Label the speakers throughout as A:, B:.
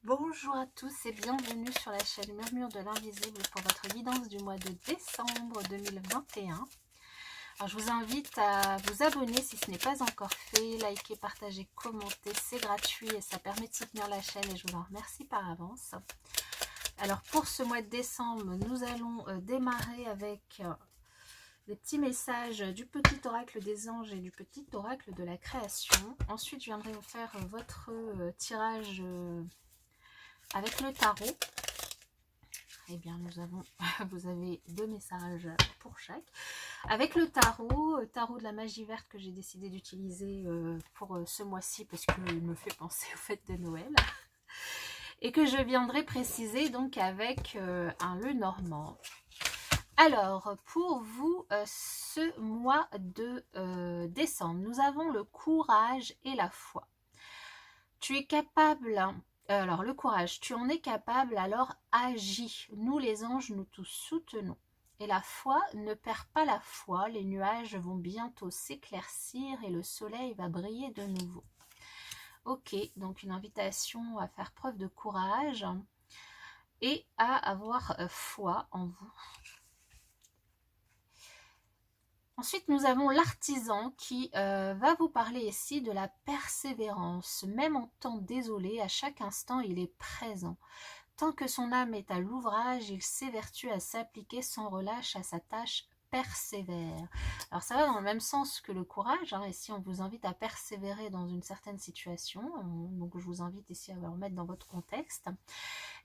A: Bonjour à tous et bienvenue sur la chaîne Murmure de l'Invisible pour votre guidance du mois de décembre 2021. Alors je vous invite à vous abonner si ce n'est pas encore fait, liker, partager, commenter, c'est gratuit et ça permet de soutenir la chaîne et je vous en remercie par avance. Alors pour ce mois de décembre, nous allons démarrer avec les petits messages du petit oracle des anges et du petit oracle de la création. Ensuite je viendrai vous faire votre tirage avec le tarot. Eh bien, vous avez deux messages pour chaque. Avec le tarot de la magie verte que j'ai décidé d'utiliser pour ce mois-ci parce qu'il me fait penser aux fêtes de Noël. Et que je viendrai préciser donc avec un Lenormand. Alors, pour vous, ce mois de décembre, nous avons le courage et la foi. Tu es capable... Alors, le courage, tu en es capable, alors agis. Nous, les anges, nous te soutenons. Et la foi, ne perds pas la foi, les nuages vont bientôt s'éclaircir et le soleil va briller de nouveau. Ok, donc une invitation à faire preuve de courage et à avoir foi en vous. Ensuite, nous avons l'artisan qui va vous parler ici de la persévérance. Même en temps désolé, à chaque instant, il est présent. Tant que son âme est à l'ouvrage, il s'évertue à s'appliquer sans relâche à sa tâche persévère. Alors ça va dans le même sens que le courage, hein, ici on vous invite à persévérer dans une certaine situation, donc je vous invite ici à vous remettre dans votre contexte.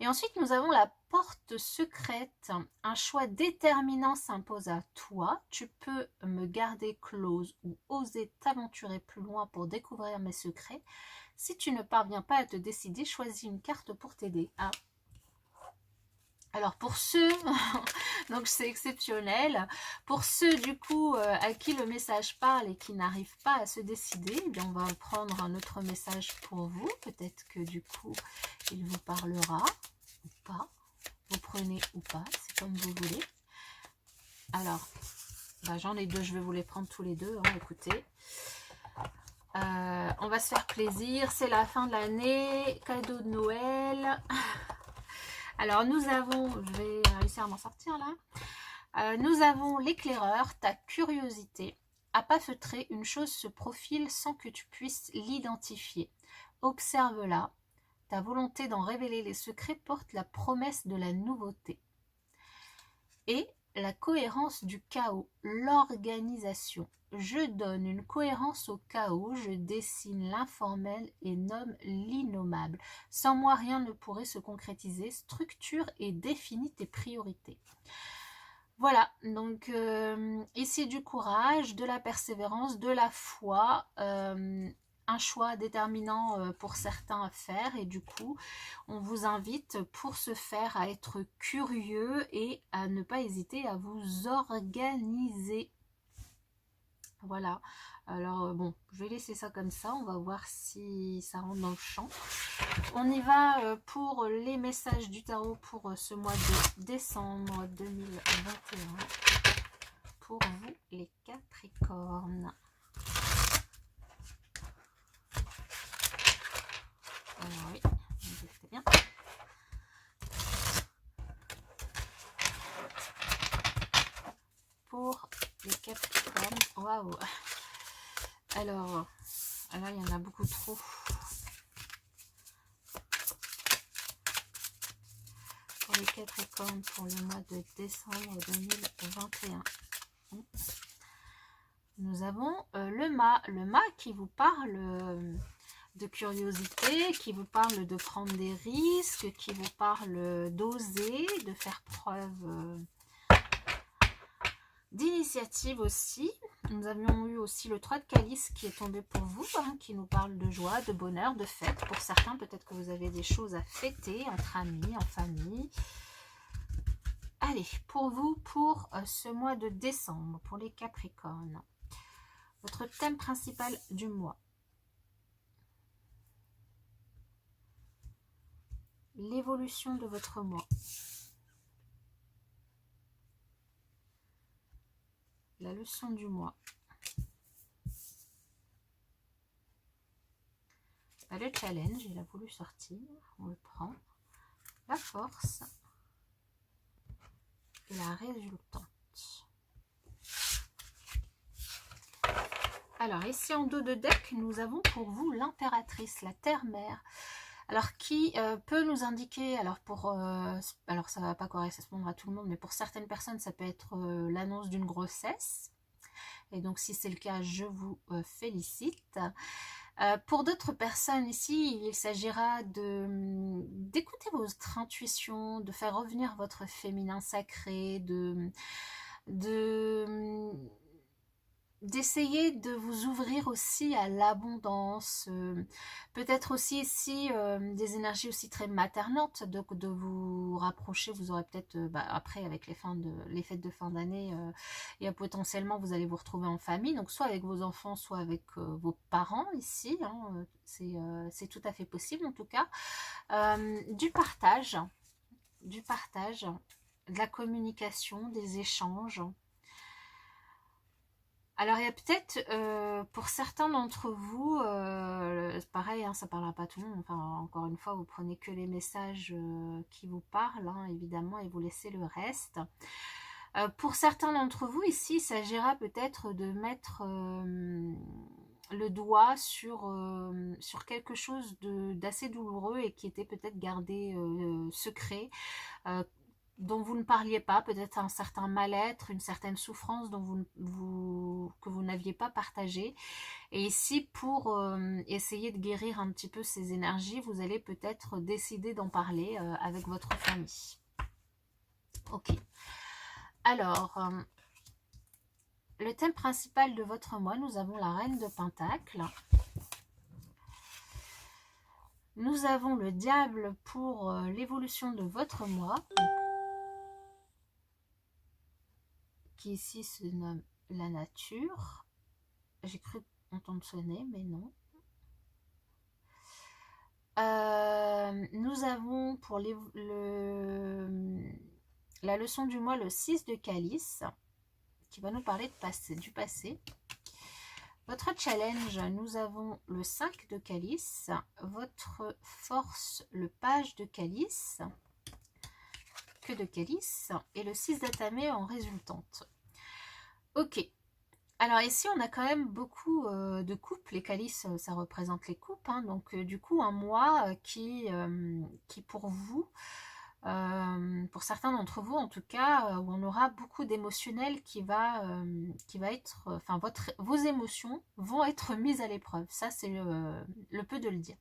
A: Et ensuite nous avons la porte secrète, un choix déterminant s'impose à toi, tu peux me garder close ou oser t'aventurer plus loin pour découvrir mes secrets. Si tu ne parviens pas à te décider, choisis une carte pour t'aider. Ah. Alors pour ceux, donc c'est exceptionnel, pour ceux du coup à qui le message parle et qui n'arrivent pas à se décider, eh bien on va prendre un autre message pour vous. Peut-être que du coup il vous parlera ou pas, vous prenez ou pas, c'est comme vous voulez. Alors, bah, j'en ai deux, je vais vous les prendre tous les deux, hein, écoutez. On va se faire plaisir, c'est la fin de l'année, cadeau de Noël. Alors nous avons, je vais réussir à m'en sortir là. Nous avons l'éclaireur, ta curiosité. À pas feutrer, une chose se profile sans que tu puisses l'identifier. Observe-la. Ta volonté d'en révéler les secrets porte la promesse de la nouveauté. Et la cohérence du chaos, l'organisation. Je donne une cohérence au chaos, je dessine l'informel et nomme l'innommable. Sans moi, rien ne pourrait se concrétiser. Structure et définis tes priorités. Voilà, donc ici du courage, de la persévérance, de la foi, un choix déterminant pour certains à faire et du coup on vous invite pour ce faire à être curieux et à ne pas hésiter à vous organiser. Voilà, alors bon, je vais laisser ça comme ça, on va voir si ça rentre dans le champ. On y va pour les messages du tarot pour ce mois de décembre 2021. Pour vous les Capricornes. Alors oui, c'est bien. Pour les Capricornes, waouh. Alors, là il y en a beaucoup trop. Pour les Capricornes pour le mois de décembre 2021. Nous avons le mât qui vous parle de curiosité, qui vous parle de prendre des risques, qui vous parle d'oser, de faire preuve d'initiative aussi. Nous avions eu aussi le 3 de calice qui est tombé pour vous, hein, qui nous parle de joie, de bonheur, de fête. Pour certains, peut-être que vous avez des choses à fêter entre amis, en famille. Allez, pour vous, pour ce mois de décembre, pour les Capricornes, votre thème principal du mois. L'évolution de votre mois. La leçon du mois. Le challenge, il a voulu sortir. On le prend. La force et la résultante. Alors, ici en dos de deck, nous avons pour vous l'impératrice, la terre-mère. Alors, qui peut nous indiquer, alors ça ne va pas correspondre à tout le monde, mais pour certaines personnes, ça peut être l'annonce d'une grossesse. Et donc, si c'est le cas, je vous félicite. Pour d'autres personnes ici, il s'agira d'écouter votre intuition, de faire revenir votre féminin sacré, d'essayer de vous ouvrir aussi à l'abondance, peut-être aussi ici des énergies aussi très maternantes, donc de vous rapprocher. Vous aurez peut-être après avec les fêtes de fin d'année et potentiellement vous allez vous retrouver en famille, donc soit avec vos enfants, soit avec vos parents ici, hein, c'est tout à fait possible en tout cas. Du partage, de la communication, des échanges. Alors, il y a peut-être, pour certains d'entre vous, pareil, hein, ça ne parlera pas à tout le monde. Enfin, encore une fois, vous prenez que les messages qui vous parlent, hein, évidemment, et vous laissez le reste. Pour certains d'entre vous, ici, il s'agira peut-être de mettre le doigt sur quelque chose d'assez douloureux et qui était peut-être gardé secret, dont vous ne parliez pas, peut-être un certain mal-être, une certaine souffrance que vous n'aviez pas partagé. Et ici, pour essayer de guérir un petit peu ces énergies, vous allez peut-être décider d'en parler avec votre famille. Ok. Alors, le thème principal de votre mois, nous avons la Reine de Pentacles. Nous avons le Diable pour l'évolution de votre mois, qui ici se nomme la nature. J'ai cru entendre sonner, mais non. Nous avons pour la leçon du mois le 6 de calice, qui va nous parler du passé. Votre challenge, nous avons le 5 de calice. Votre force, le page de calice. Que de calice. Et le 6 d'atamé en résultante. Ok. Alors ici, on a quand même beaucoup de coupes. Les calices, ça représente les coupes. Hein. Donc du coup, un mois qui pour vous, pour certains d'entre vous en tout cas, où on aura beaucoup d'émotionnel qui va être, enfin vos émotions vont être mises à l'épreuve. Ça, c'est le peu de le dire.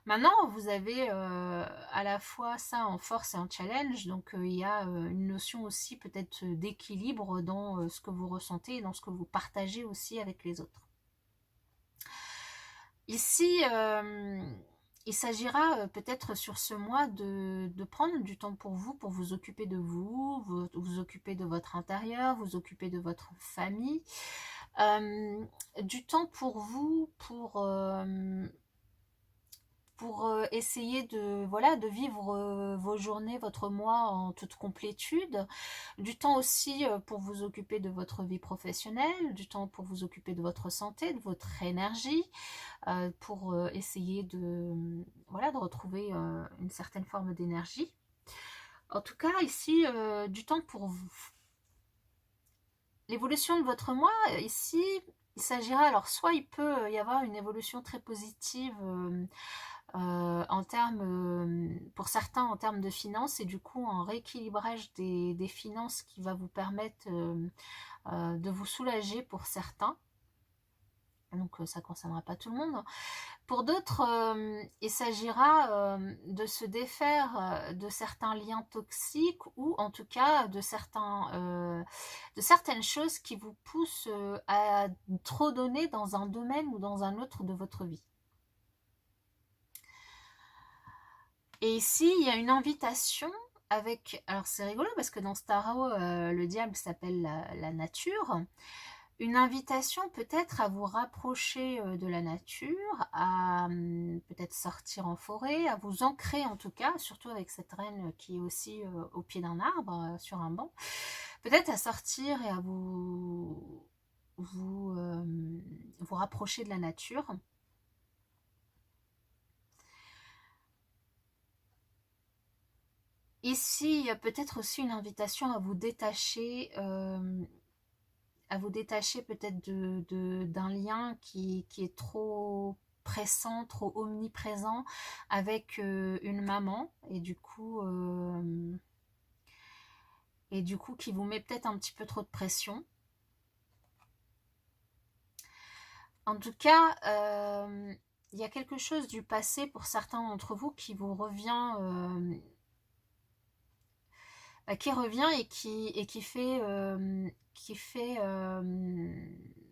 A: Maintenant, vous avez à la fois ça en force et en challenge, donc il y a une notion aussi peut-être d'équilibre dans ce que vous ressentez et dans ce que vous partagez aussi avec les autres. Ici, il s'agira peut-être sur ce mois de prendre du temps pour vous occuper de vous occuper de votre intérieur, vous occuper de votre famille, du temps pour vous, pour essayer de vivre vos journées, votre mois en toute complétude, du temps aussi pour vous occuper de votre vie professionnelle, du temps pour vous occuper de votre santé, de votre énergie, pour essayer de retrouver une certaine forme d'énergie. En tout cas, ici, du temps pour vous. L'évolution de votre mois, ici, il s'agira, alors soit il peut y avoir une évolution très positive en termes, pour certains en termes de finances, et du coup un rééquilibrage des finances qui va vous permettre de vous soulager pour certains. Donc ça ne concernera pas tout le monde. Pour d'autres, il s'agira de se défaire de certains liens toxiques, ou en tout cas de certaines choses qui vous poussent à trop donner dans un domaine ou dans un autre de votre vie. Et ici, il y a une invitation avec... Alors c'est rigolo parce que dans ce tarot, le diable s'appelle la nature. Une invitation peut-être à vous rapprocher de la nature, à peut-être sortir en forêt, à vous ancrer en tout cas, surtout avec cette reine qui est aussi au pied d'un arbre, sur un banc. Peut-être à sortir et à vous rapprocher de la nature. Ici, il y a peut-être aussi une invitation à vous détacher peut-être d'un lien qui est trop pressant, trop omniprésent avec une maman et du coup qui vous met peut-être un petit peu trop de pression. En tout cas, il y a quelque chose du passé pour certains d'entre vous qui vous revient, qui revient qui fait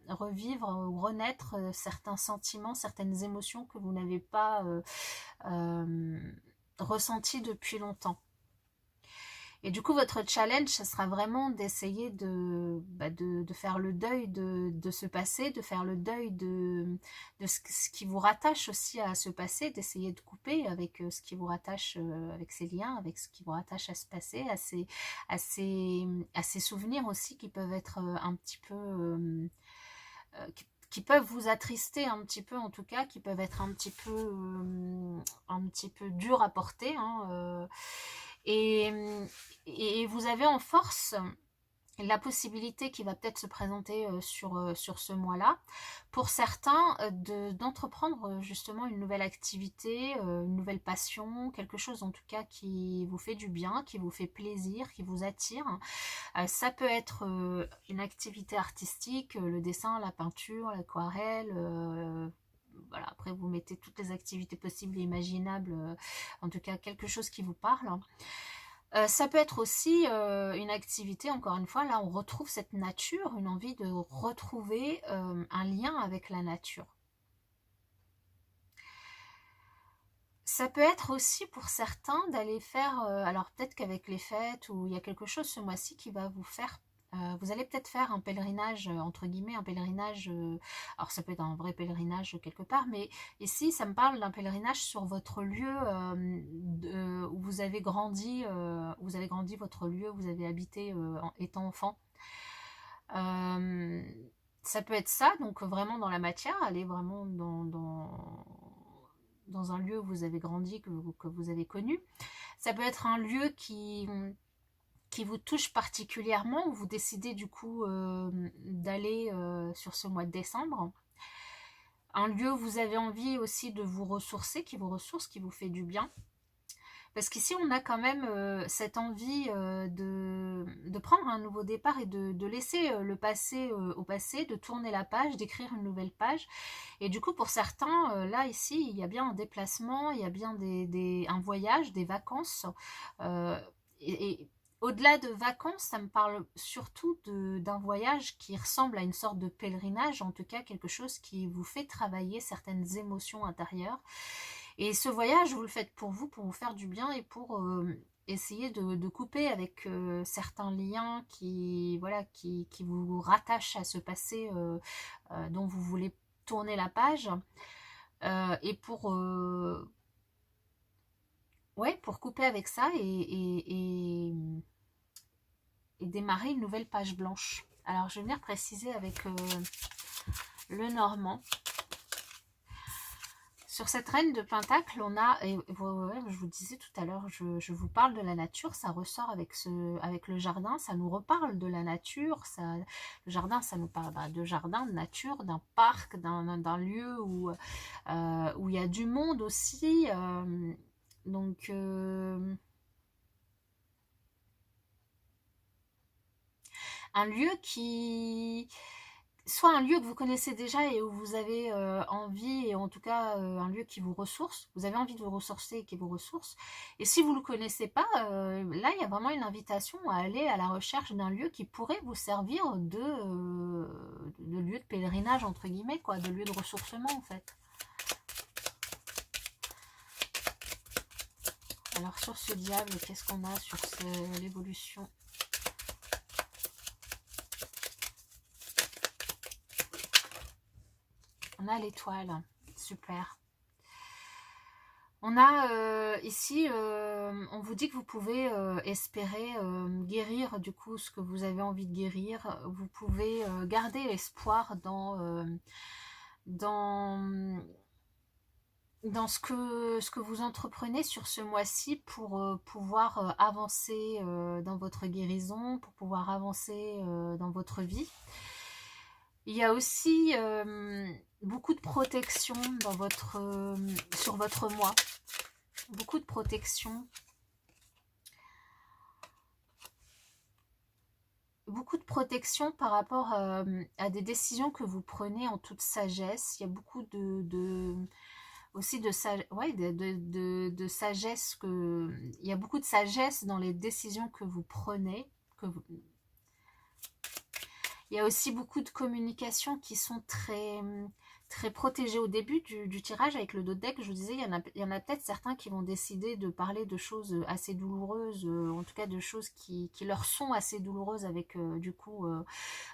A: revivre ou renaître certains sentiments, certaines émotions que vous n'avez pas euh, ressenties depuis longtemps. Et du coup, votre challenge, ce sera vraiment d'essayer de faire le deuil de ce passé, de faire le deuil de ce qui vous rattache aussi à ce passé, d'essayer de couper avec ce qui vous rattache, avec ces liens, avec ce qui vous rattache à ce passé, à ces souvenirs aussi qui peuvent être un petit peu... qui peuvent vous attrister un petit peu en tout cas, qui peuvent être un petit peu durs à porter, hein, et, et vous avez en force la possibilité qui va peut-être se présenter sur ce mois-là, pour certains, d'entreprendre justement une nouvelle activité, une nouvelle passion, quelque chose en tout cas qui vous fait du bien, qui vous fait plaisir, qui vous attire. Ça peut être une activité artistique, le dessin, la peinture, l'aquarelle, voilà, après vous mettez toutes les activités possibles et imaginables, en tout cas quelque chose qui vous parle. Ça peut être aussi une activité, encore une fois, là on retrouve cette nature, une envie de retrouver un lien avec la nature. Ça peut être aussi pour certains d'aller faire, alors peut-être qu'avec les fêtes ou il y a quelque chose ce mois-ci qui va vous faire, vous allez peut-être faire un pèlerinage, entre guillemets, un pèlerinage, alors ça peut être un vrai pèlerinage quelque part, mais ici ça me parle d'un pèlerinage sur votre lieu où vous avez grandi, votre lieu où vous avez habité étant enfant. Euh, Ça peut être ça, donc vraiment dans la matière, aller vraiment dans un lieu où vous avez grandi, que vous avez connu. Ça peut être un lieu qui vous touche particulièrement, où vous décidez du coup d'aller sur ce mois de décembre. Un lieu où vous avez envie aussi de vous ressourcer, qui vous ressource, qui vous fait du bien. Parce qu'ici, on a quand même cette envie de prendre un nouveau départ et de laisser le passé au passé, de tourner la page, d'écrire une nouvelle page. Et du coup, pour certains, là, ici, il y a bien un déplacement, il y a bien un voyage, des vacances. Euh, et au-delà de vacances, ça me parle surtout d'un voyage qui ressemble à une sorte de pèlerinage, en tout cas quelque chose qui vous fait travailler certaines émotions intérieures. Et ce voyage, vous le faites pour vous faire du bien et pour essayer de couper avec certains liens voilà, qui vous rattachent à ce passé dont vous voulez tourner la page. Et ouais, pour couper avec ça et démarrer une nouvelle page blanche. Alors, je vais venir préciser avec le normand. Sur cette reine de Pentacle, on a, et ouais, je vous disais tout à l'heure, je vous parle de la nature, ça ressort avec le jardin, ça nous reparle de la nature, le jardin, ça nous parle de jardin, de nature, d'un parc, d'un lieu où il y a du monde aussi. Donc, un lieu soit un lieu que vous connaissez déjà et où vous avez envie, et en tout cas un lieu qui vous ressource, vous avez envie de vous ressourcer et qui vous ressource. Et si vous ne le connaissez pas, là il y a vraiment une invitation à aller à la recherche d'un lieu qui pourrait vous servir de lieu de pèlerinage, entre guillemets, quoi, de lieu de ressourcement en fait. Alors sur ce diable, qu'est-ce qu'on a sur l'évolution ? On a l'étoile, super. On a ici, on vous dit que vous pouvez espérer guérir du coup ce que vous avez envie de guérir. Vous pouvez garder l'espoir dans dans ce que vous entreprenez sur ce mois-ci pour pouvoir avancer dans votre guérison, pour pouvoir avancer dans votre vie. Il y a aussi beaucoup de protection dans sur votre mois. Beaucoup de protection. Beaucoup de protection par rapport à des décisions que vous prenez en toute sagesse. Il y a beaucoup aussi de sagesse. Il y a beaucoup de sagesse dans les décisions que vous prenez. Il y a aussi beaucoup de communications qui sont très protégées au début du tirage avec le dos de deck. Je vous disais, il y en a peut-être certains qui vont décider de parler de choses assez douloureuses, en tout cas de choses qui leur sont assez douloureuses avec du coup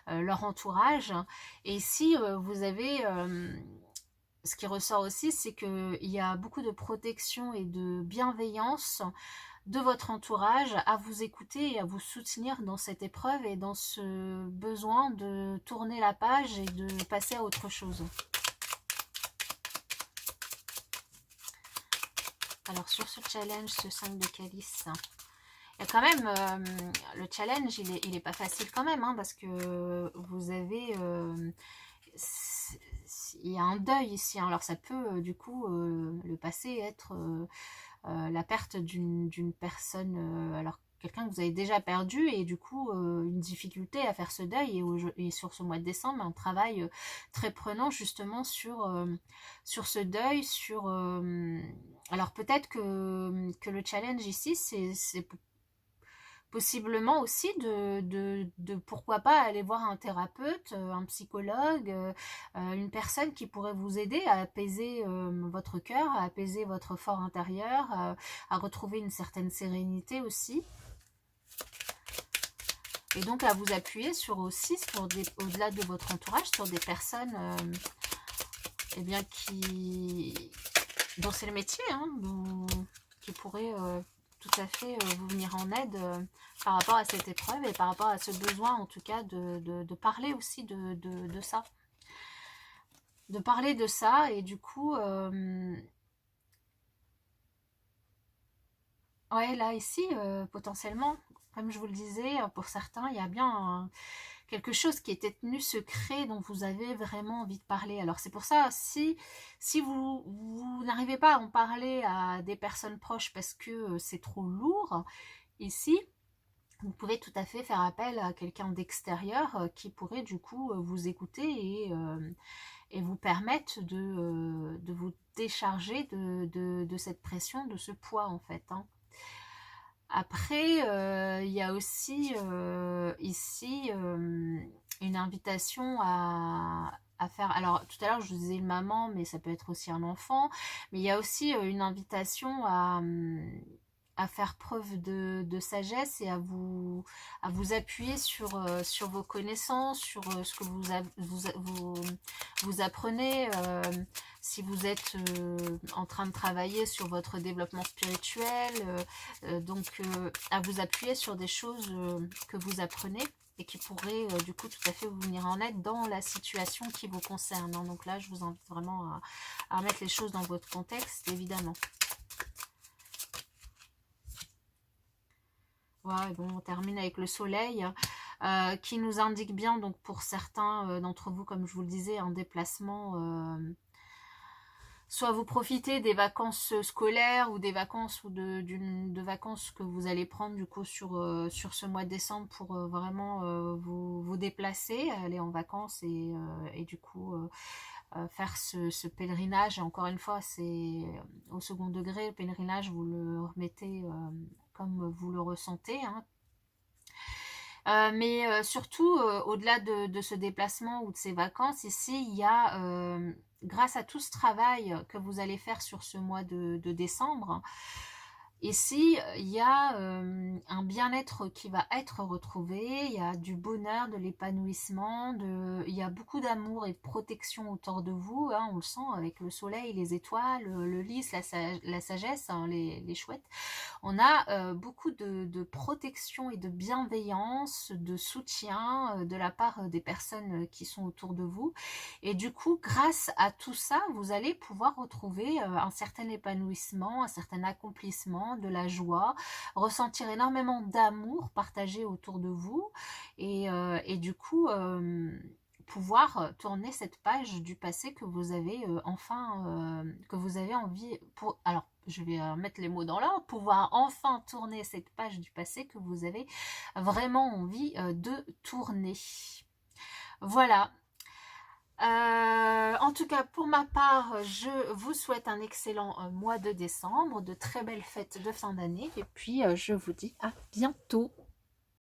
A: leur entourage. Et si vous avez... ce qui ressort aussi, c'est qu'il y a beaucoup de protection et de bienveillance de votre entourage à vous écouter et à vous soutenir dans cette épreuve et dans ce besoin de tourner la page et de passer à autre chose. Alors sur ce challenge, ce 5 de calice, il y a quand même, le challenge, il est pas facile quand même, hein, parce que vous avez... il y a un deuil ici, hein. Alors ça peut du coup le passé être la perte d'une personne, alors quelqu'un que vous avez déjà perdu et du coup une difficulté à faire ce deuil et sur ce mois de décembre un travail très prenant justement sur ce deuil, alors peut-être que le challenge ici c'est possiblement aussi de pourquoi pas aller voir un thérapeute, un psychologue, une personne qui pourrait vous aider à apaiser votre cœur, à apaiser votre fort intérieur, à retrouver une certaine sérénité aussi. Et donc à vous appuyer au-delà de votre entourage, sur des personnes eh bien, dont c'est le métier, hein, qui pourraient tout à fait vous venir en aide par rapport à cette épreuve et par rapport à ce besoin en tout cas de parler aussi de ça. De parler de ça et du coup... ouais, là ici, potentiellement, comme je vous le disais, pour certains, il y a bien quelque chose qui était tenu secret dont vous avez vraiment envie de parler. Alors c'est pour ça, si vous n'arrivez pas à en parler à des personnes proches parce que c'est trop lourd, ici, vous pouvez tout à fait faire appel à quelqu'un d'extérieur qui pourrait du coup vous écouter et vous permettre de vous décharger de cette pression, de ce poids en fait, hein. Après, il y a aussi ici une invitation à faire... Alors, tout à l'heure, je vous disais une maman, mais ça peut être aussi un enfant. Mais il y a aussi une invitation à faire preuve de sagesse et à vous appuyer sur vos connaissances, sur ce que vous apprenez. Si vous êtes en train de travailler sur votre développement spirituel, donc à vous appuyer sur des choses que vous apprenez et qui pourraient du coup tout à fait vous venir en aide dans la situation qui vous concerne, hein. Donc là, je vous invite vraiment à remettre les choses dans votre contexte, évidemment. Voilà, bon, on termine avec le soleil qui nous indique bien, donc pour certains d'entre vous, comme je vous le disais, un déplacement... soit vous profitez des vacances scolaires ou des vacances ou de vacances que vous allez prendre du coup sur ce mois de décembre pour vraiment vous déplacer, aller en vacances et du coup faire ce pèlerinage. Et encore une fois, c'est au second degré, le pèlerinage, vous le remettez comme vous le ressentez, hein. Mais surtout, au-delà de ce déplacement ou de ces vacances, ici, il y a, grâce à tout ce travail que vous allez faire sur ce mois de décembre, ici, il y a un bien-être qui va être retrouvé, il y a du bonheur, de l'épanouissement, il y a beaucoup d'amour et de protection autour de vous, hein, on le sent avec le soleil, les étoiles, le lys, la sagesse, hein, les chouettes. On a beaucoup de protection et de bienveillance, de soutien de la part des personnes qui sont autour de vous. Et du coup, grâce à tout ça, vous allez pouvoir retrouver un certain épanouissement, un certain accomplissement, de la joie, ressentir énormément d'amour partagé autour de vous. Et du coup, pouvoir tourner cette page du passé que vous avez que vous avez envie, alors je vais mettre les mots dans l'ordre, pouvoir enfin tourner cette page du passé que vous avez vraiment envie de tourner. Voilà. En tout cas, pour ma part, je vous souhaite un excellent mois de décembre, de très belles fêtes de fin d'année, et puis je vous dis à bientôt.